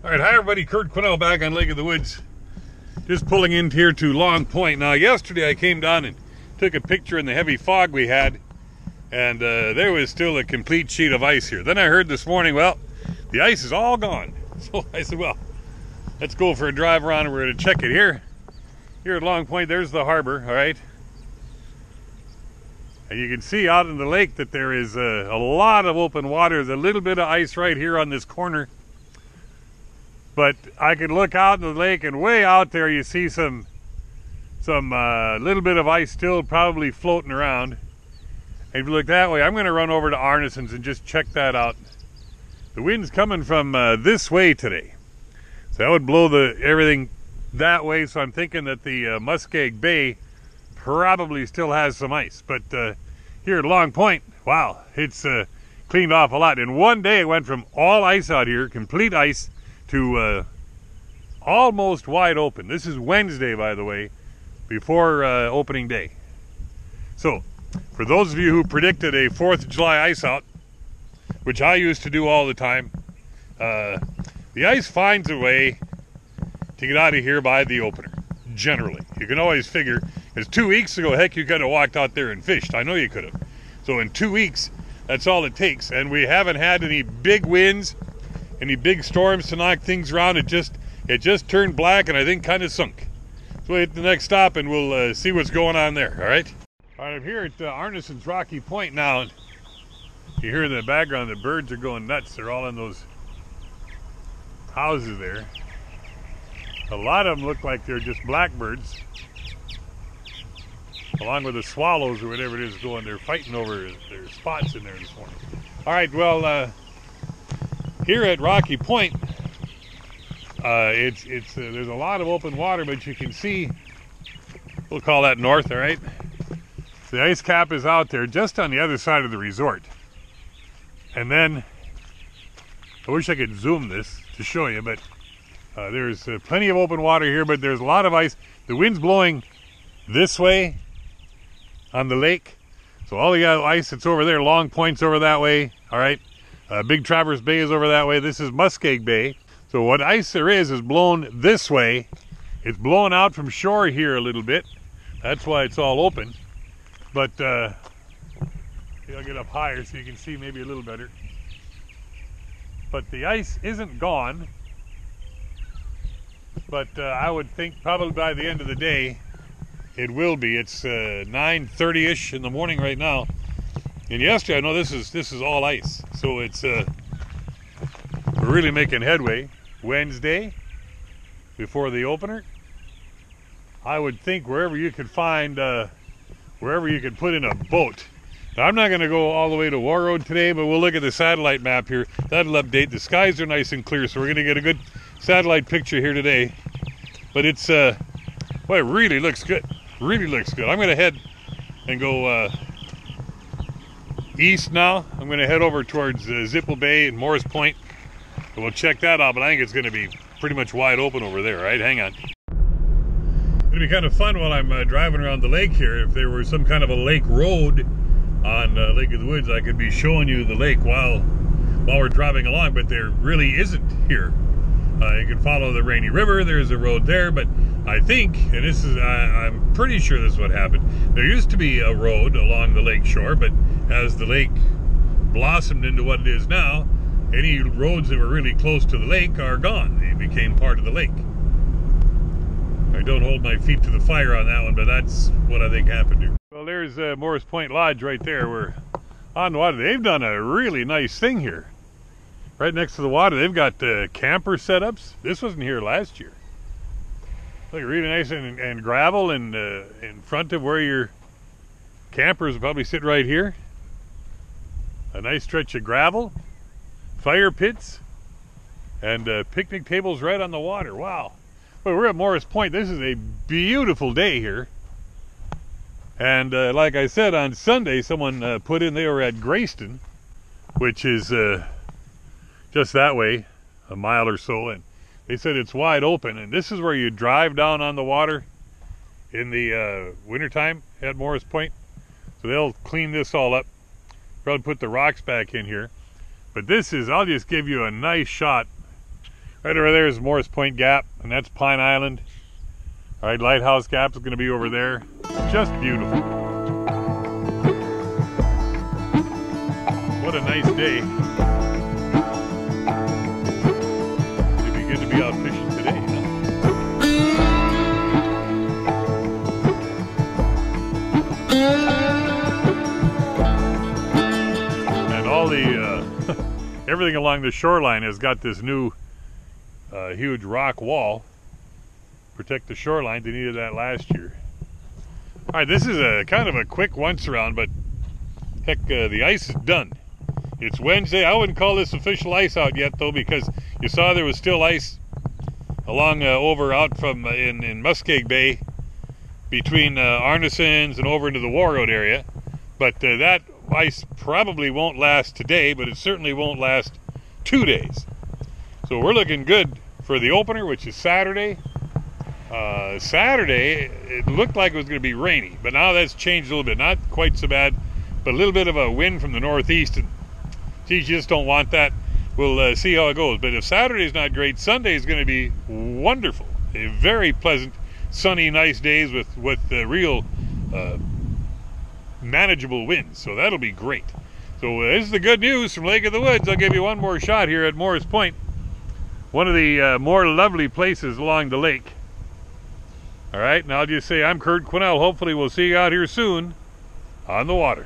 All right, hi everybody, Kurt Quinnell back on Lake of the Woods. Just pulling in here to Long Point. Now yesterday I came down and took a picture in the heavy fog we had, and there was still a complete sheet of ice here. Then I heard this morning, well, the ice is all gone. So I said, well, let's go for a drive around and we're going to check it here. Here at Long Point, there's the harbor, all right? And you can see out in the lake that there is a lot of open water. There's a little bit of ice right here on this corner. But I could look out in the lake, and way out there you see some little bit of ice still probably floating around. And if you look that way, I'm going to run over to Arneson's and just check that out. The wind's coming from this way today, so that would blow everything that way. So I'm thinking that the Muskeg Bay probably still has some ice. But here at Long Point, wow, it's cleaned off a lot. In one day it went from all ice out here, complete ice, to almost wide open. This is Wednesday, by the way, before opening day. So for those of you who predicted a 4th of July ice out, which I used to do all the time, the ice finds a way to get out of here by the opener, generally. You can always figure, because 2 weeks ago, heck, you could have walked out there and fished. I know you could have. So in 2 weeks, that's all it takes. And we haven't had any big winds, any big storms to knock things around. It just turned black and I think kind of sunk. So we'll hit the next stop and we'll see what's going on there, all right? All right, I'm here at Arneson's Rocky Point now. And you hear in the background the birds are going nuts. They're all in those houses there. A lot of them look like they're just blackbirds, along with the swallows or whatever it is going. They're fighting over their spots in there this morning. All right, well, here at Rocky Point, there's a lot of open water, but you can see, we'll call that north, all right? The ice cap is out there just on the other side of the resort. And then, I wish I could zoom this to show you, but there's plenty of open water here, but there's a lot of ice. The wind's blowing this way on the lake. So all the ice that's over there, Long Point's over that way, all right? Big Traverse Bay is over that way. This is Muskeg Bay. So what ice there is blown this way. It's blowing out from shore here a little bit. That's why it's all open. But I'll get up higher so you can see maybe a little better. But the ice isn't gone. But I would think probably by the end of the day it will be. It's 9:30ish in the morning right now. And yesterday, I know this is all ice, so it's we're really making headway. Wednesday, before the opener, I would think wherever you could find, wherever you could put in a boat. Now, I'm not going to go all the way to War Road today, but we'll look at the satellite map here. That'll update. The skies are nice and clear, so we're going to get a good satellite picture here today. But it's, well, it really looks good. Really looks good. I'm going to head and go east now. I'm going to head over towards Zipple Bay and Morris Point, and we'll check that out. But I think it's going to be pretty much wide open over there, right? Hang on. It'll be kind of fun while I'm driving around the lake here. If there were some kind of a lake road on Lake of the Woods, I could be showing you the lake while we're driving along, but there really isn't here. You can follow the Rainy River. There's a road there, but I think, and this is, I'm pretty sure this is what happened. There used to be a road along the lake shore, but as the lake blossomed into what it is now, any roads that were really close to the lake are gone. They became part of the lake. I don't hold my feet to the fire on that one, but that's what I think happened here. Well, there's Morris Point Lodge right there. We're on the water. They've done a really nice thing here. Right next to the water, they've got camper setups. This wasn't here last year. Look, really nice and gravel, and in front of where your campers will probably sit right here. A nice stretch of gravel, fire pits, and picnic tables right on the water. Wow. Well, we're at Morris Point. This is a beautiful day here. And like I said, on Sunday, someone put in they were at Grayston, which is just that way, a mile or so, and they said it's wide open. And this is where you drive down on the water in the wintertime at Morris Point. So they'll clean this all up, probably put the rocks back in here. But this is, I'll just give you a nice shot Right over there is Morris Point Gap, and that's Pine Island. All right, Lighthouse Gap is going to be over there. Just beautiful. What a nice day. It'd be good to be out fishing today, huh? And all the everything along the shoreline has got this new huge rock wall. Protect the shoreline. They needed that last year. All right, this is a kind of a quick once around, but heck, the ice is done. It's Wednesday. I wouldn't call this official ice out yet, though, because you saw there was still ice along over out from in Muskeg Bay between Arneson's and over into the Warroad area. But that ice probably won't last today, but it certainly won't last 2 days. So we're looking good for the opener, which is Saturday. Saturday, it looked like it was going to be rainy, but now that's changed a little bit. Not quite so bad, but a little bit of a wind from the northeast. And geez, you just don't want that. We'll see how it goes. But if Saturday's not great, Sunday is going to be wonderful. A very pleasant, sunny, nice days with real manageable winds. So that'll be great. So this is the good news from Lake of the Woods. I'll give you one more shot here at Morris Point, one of the more lovely places along the lake. All right, and I'll just say I'm Kurt Quinnell. Hopefully we'll see you out here soon on the water.